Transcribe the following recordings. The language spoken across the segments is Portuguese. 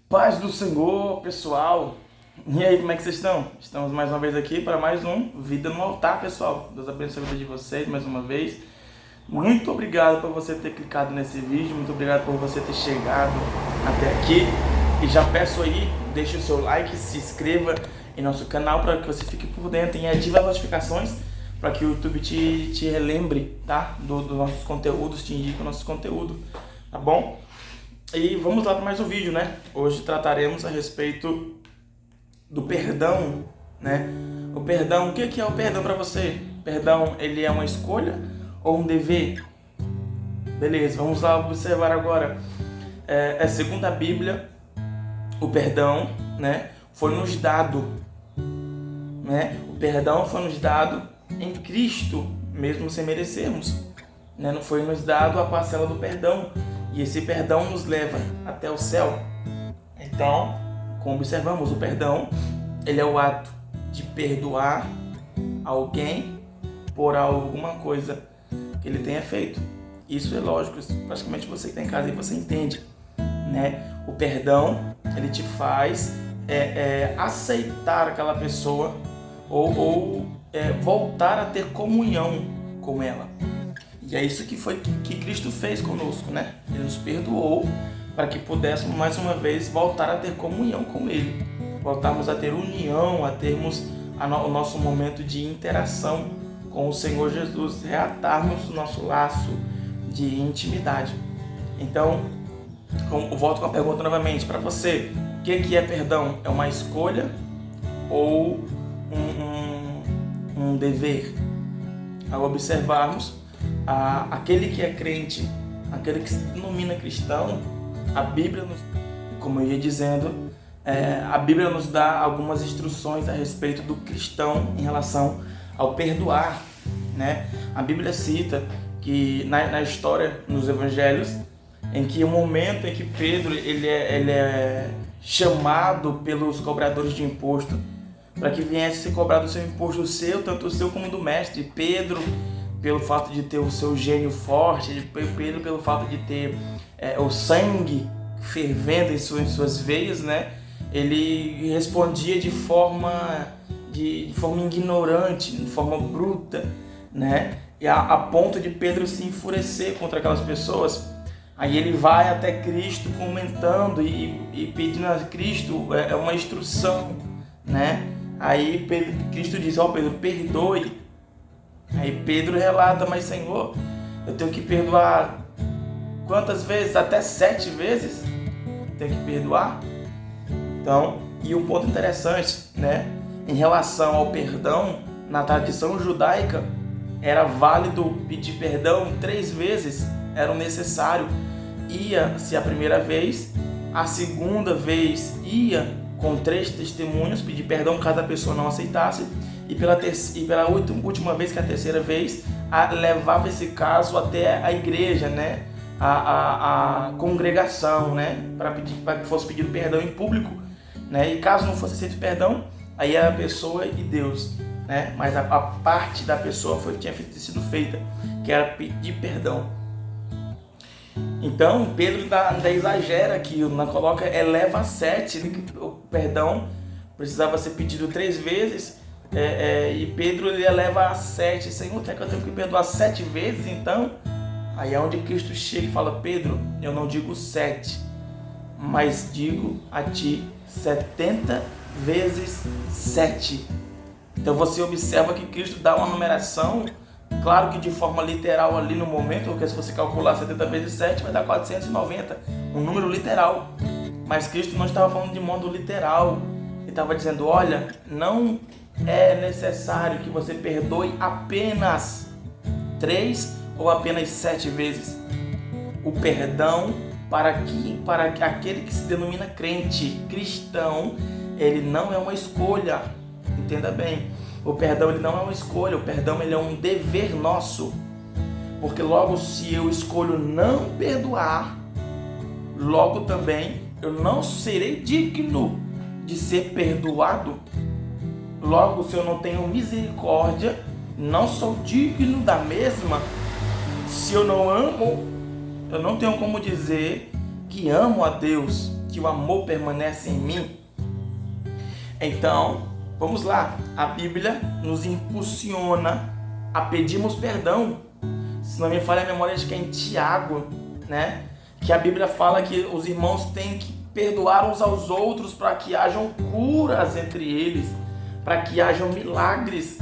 Paz do Senhor, pessoal! E aí, como é que vocês estão? Estamos mais uma vez aqui para mais um Vida no Altar, pessoal. Deus abençoe a vida de vocês mais uma vez. Muito obrigado por você ter clicado nesse vídeo, muito obrigado por você ter chegado até aqui. E já peço aí, deixe o seu like, se inscreva em nosso canal para que você fique por dentro e ative as notificações para que o YouTube te relembre, tá? Dos nossos conteúdos, te indique o nosso conteúdo, tá bom? E vamos lá para mais um vídeo, né? Hoje trataremos a respeito do perdão, né? O perdão, o que é o perdão para você? Perdão, ele é uma escolha ou um dever? Beleza, vamos lá observar agora. Segundo a Bíblia, o perdão, né, foi nos dado, né? O perdão foi nos dado em Cristo, mesmo sem merecermos, né? Não foi nos dado a parcela do perdão. E esse perdão nos leva até o céu. Então, como observamos, o perdão, ele é o ato de perdoar alguém por alguma coisa que ele tenha feito. Isso é lógico, praticamente você que está em casa e você entende, né? O perdão, ele te faz aceitar aquela pessoa ou voltar a ter comunhão com ela. E é isso que Cristo fez conosco, né? Ele nos perdoou para que pudéssemos mais uma vez voltar a ter comunhão com Ele. Voltarmos a ter união, a termos o nosso momento de interação com o Senhor Jesus. Reatarmos o nosso laço de intimidade. Então, eu volto com a pergunta novamente para você. O que é perdão? É uma escolha ou um dever? Ao observarmos, aquele que é crente, aquele que se denomina cristão, a Bíblia, como eu ia dizendo, a Bíblia nos dá algumas instruções a respeito do cristão em relação ao perdoar, né? A Bíblia cita que na história, nos evangelhos, em que o momento em que Pedro ele é chamado pelos cobradores de imposto para que viesse se cobrar do seu imposto, tanto o seu como do mestre. Pedro, pelo fato de ter o seu gênio forte, Pedro pelo fato de ter o sangue fervendo em suas veias, né? Ele respondia de forma ignorante, de forma bruta, né? E a ponto de Pedro se enfurecer contra aquelas pessoas. Aí ele vai até Cristo comentando e pedindo a Cristo uma instrução, né? Aí Cristo diz: Pedro, perdoe. Aí Pedro relata: mas Senhor, eu tenho que perdoar quantas vezes? Até 7 vezes? Tenho que perdoar? Então, e um ponto interessante, né? Em relação ao perdão, na tradição judaica, era válido pedir perdão 3 vezes, era necessário. Ia-se a primeira vez, a segunda vez ia com 3 testemunhos, pedir perdão caso a pessoa não aceitasse, e pela última vez, que é a terceira vez, levava esse caso até a igreja, né? a congregação, né? Para que fosse pedido perdão em público, né? E caso não fosse aceito perdão, aí era a pessoa e Deus, né? Mas a parte da pessoa tinha sido feita, que era pedir perdão. Então Pedro ainda exagera aqui, coloca, eleva a 7, o perdão precisava ser pedido 3 vezes, e Pedro ele eleva a 7. Senhor, quer que eu tenho que perdoar 7 vezes então? Aí é onde Cristo chega e fala: Pedro, eu não digo 7, mas digo a ti 70 vezes 7. Então você observa que Cristo dá uma numeração, claro que de forma literal ali no momento, porque se você calcular 70 vezes 7 vai dar 490, um número literal. Mas Cristo não estava falando de modo literal. Ele estava dizendo: olha, não é necessário que você perdoe apenas 3 ou apenas 7 vezes. O perdão para aquele que se denomina crente, cristão, ele não é uma escolha. Entenda bem, o perdão ele não é uma escolha, o perdão ele é um dever nosso. Porque logo, se eu escolho não perdoar, logo também eu não serei digno de ser perdoado. Logo, se eu não tenho misericórdia, não sou digno da mesma. Se eu não amo, eu não tenho como dizer que amo a Deus, que que o amor permanece em mim. Então, vamos lá. A Bíblia nos impulsiona a pedirmos perdão. Se não me falha a memória, acho que é em Tiago, né? Que a Bíblia fala que os irmãos têm que perdoar uns aos outros para que hajam curas entre eles, para que hajam milagres.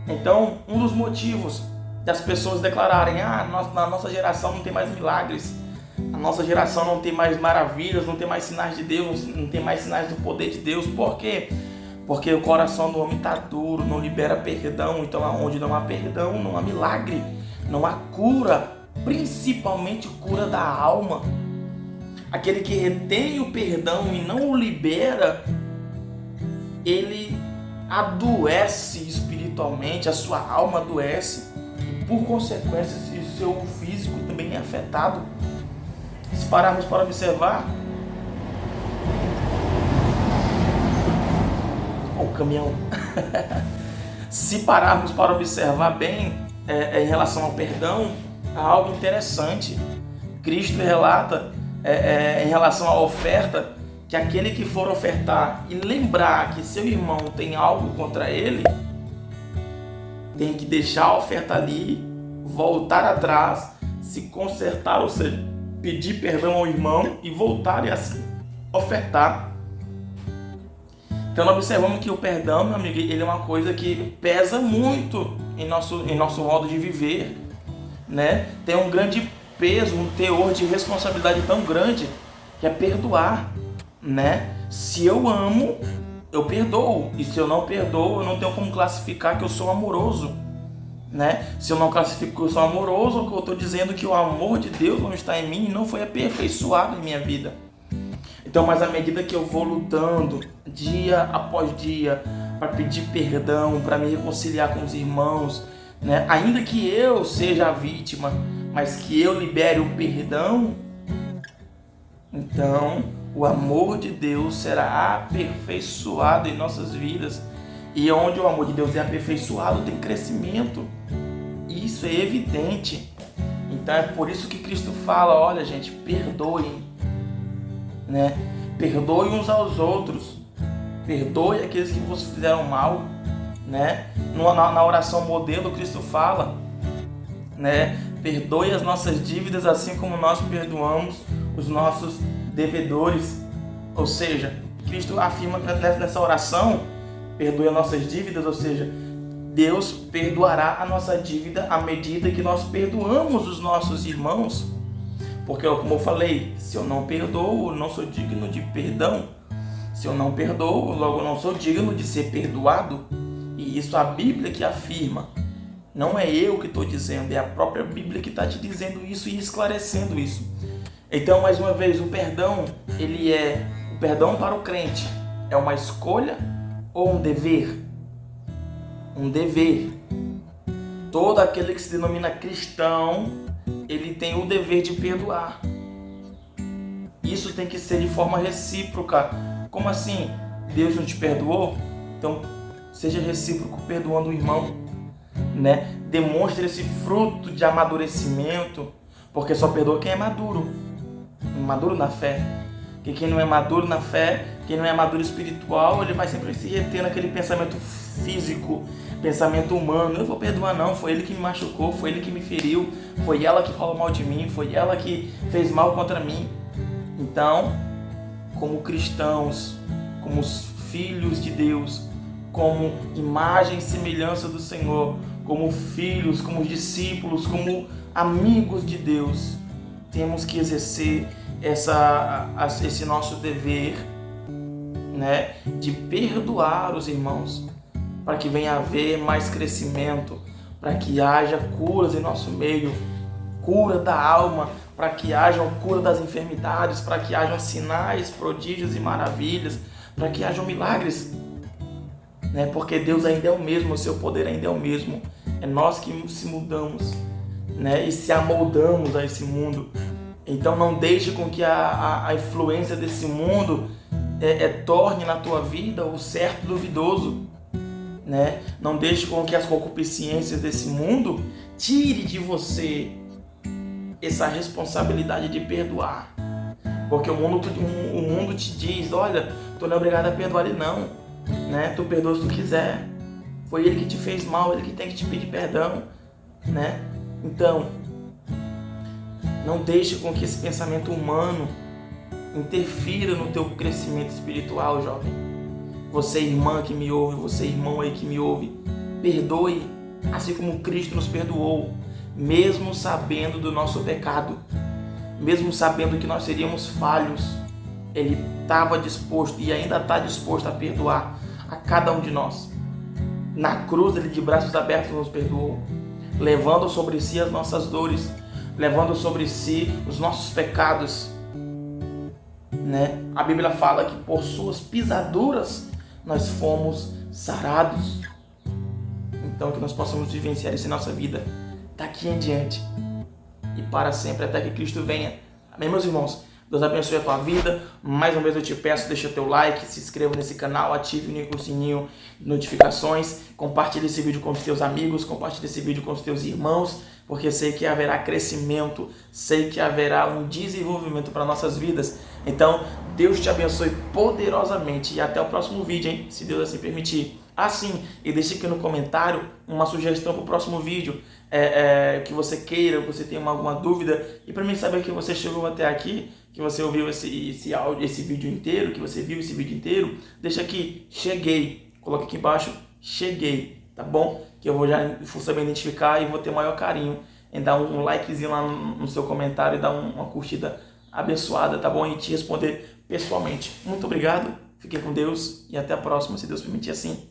Então, um dos motivos das pessoas declararem: na nossa geração não tem mais milagres, a nossa geração não tem mais maravilhas, não tem mais sinais de Deus, não tem mais sinais do poder de Deus. Por quê? Porque o coração do homem está duro, não libera perdão. Então, onde não há perdão, não há milagre, não há cura, principalmente cura da alma. Aquele que retém o perdão e não o libera, ele adoece espiritualmente, a sua alma adoece e, por consequência, o seu físico também é afetado. Se pararmos para observar, o caminhão. Se pararmos para observar bem em relação ao perdão, há algo interessante. Cristo relata em relação à oferta que aquele que for ofertar e lembrar que seu irmão tem algo contra ele, tem que deixar a oferta ali, voltar atrás, se consertar, ou seja, pedir perdão ao irmão e voltar e assim ofertar. Então nós observamos que o perdão, meu amigo, ele é uma coisa que pesa muito em nosso modo de viver, né? Tem um grande peso, um teor de responsabilidade tão grande, que é perdoar, né? Se eu amo, eu perdoo, e se eu não perdoo, eu não tenho como classificar que eu sou amoroso, né? Se eu não classifico que eu sou amoroso, eu estou dizendo que o amor de Deus não está em mim e não foi aperfeiçoado em minha vida. Então, mas à medida que eu vou lutando dia após dia para pedir perdão, para me reconciliar com os irmãos, né? Ainda que eu seja a vítima, mas que eu libere o perdão, então o amor de Deus será aperfeiçoado em nossas vidas. E onde o amor de Deus é aperfeiçoado, tem crescimento. Isso é evidente. Então é por isso que Cristo fala: olha, gente, perdoem, né? Perdoe uns aos outros, perdoe aqueles que vos fizeram mal, né? Na oração modelo, Cristo fala, né? Perdoe as nossas dívidas assim como nós perdoamos os nossos devedores. Ou seja, Cristo afirma nessa oração: perdoe as nossas dívidas, ou seja, Deus perdoará a nossa dívida à medida que nós perdoamos os nossos irmãos. Porque, como eu falei, se eu não perdoo, eu não sou digno de perdão. Se eu não perdoo, logo eu não sou digno de ser perdoado. E isso a Bíblia que afirma. Não é eu que estou dizendo, é a própria Bíblia que está te dizendo isso e esclarecendo isso. Então, mais uma vez, o perdão para o crente é uma escolha ou um dever? Um dever. Todo aquele que se denomina cristão, ele tem o dever de perdoar. Isso tem que ser de forma recíproca. Como assim? Deus não te perdoou? Então, seja recíproco perdoando o irmão, né? Demonstre esse fruto de amadurecimento, porque só perdoa quem é maduro. Maduro na fé. Porque quem não é maduro na fé, quem não é maduro espiritual, ele vai sempre se reter naquele pensamento físico, pensamento humano. Eu vou perdoar não, foi ele que me machucou, foi ele que me feriu, foi ela que falou mal de mim, foi ela que fez mal contra mim. Então, como cristãos, como filhos de Deus, como imagem e semelhança do Senhor, como filhos, como discípulos, como amigos de Deus, temos que exercer esse nosso dever, né, de perdoar os irmãos, para que venha a haver mais crescimento, para que haja curas em nosso meio, cura da alma, para que haja cura das enfermidades, para que hajam sinais, prodígios e maravilhas, para que hajam milagres, né? Porque Deus ainda é o mesmo, o seu poder ainda é o mesmo. É nós que se mudamos, né? E se amoldamos a esse mundo. Então não deixe com que a influência desse mundo torne na tua vida o certo duvidoso, né? Não deixe com que as concupiscências desse mundo tire de você essa responsabilidade de perdoar. Porque o mundo te diz, olha, tu não é obrigado a perdoar ele não, né? Tu perdoa se tu quiser. Foi ele que te fez mal, ele que tem que te pedir perdão, né? Então, não deixe com que esse pensamento humano interfira no teu crescimento espiritual, jovem. Você, irmã que me ouve, você, irmão aí que me ouve, perdoe, assim como Cristo nos perdoou, mesmo sabendo do nosso pecado, mesmo sabendo que nós seríamos falhos. Ele estava disposto e ainda está disposto a perdoar a cada um de nós. Na cruz, ele de braços abertos nos perdoou, levando sobre si as nossas dores, levando sobre si os nossos pecados, né? A Bíblia fala que por suas pisaduras nós fomos sarados. Então que nós possamos vivenciar isso em nossa vida daqui em diante e para sempre, até que Cristo venha. Amém, meus irmãos? Deus abençoe a tua vida. Mais uma vez eu te peço, deixa teu like, se inscreva nesse canal, ative o sininho de notificações, compartilhe esse vídeo com os teus amigos, compartilhe esse vídeo com os teus irmãos, porque sei que haverá crescimento, sei que haverá um desenvolvimento para nossas vidas. Então, Deus te abençoe poderosamente e até o próximo vídeo, hein? Se Deus assim permitir. Sim, e deixe aqui no comentário uma sugestão para o próximo vídeo, que você queira, que você tenha alguma dúvida, e para mim saber que você chegou até aqui, que você ouviu esse áudio, esse vídeo inteiro, que você viu esse vídeo inteiro, deixa aqui, cheguei, coloca aqui embaixo, cheguei, tá bom? Que eu vou já saber identificar e vou ter o maior carinho em dar um likezinho lá no seu comentário e dar uma curtida abençoada, tá bom? E te responder pessoalmente. Muito obrigado, fiquem com Deus e até a próxima, se Deus permitir assim.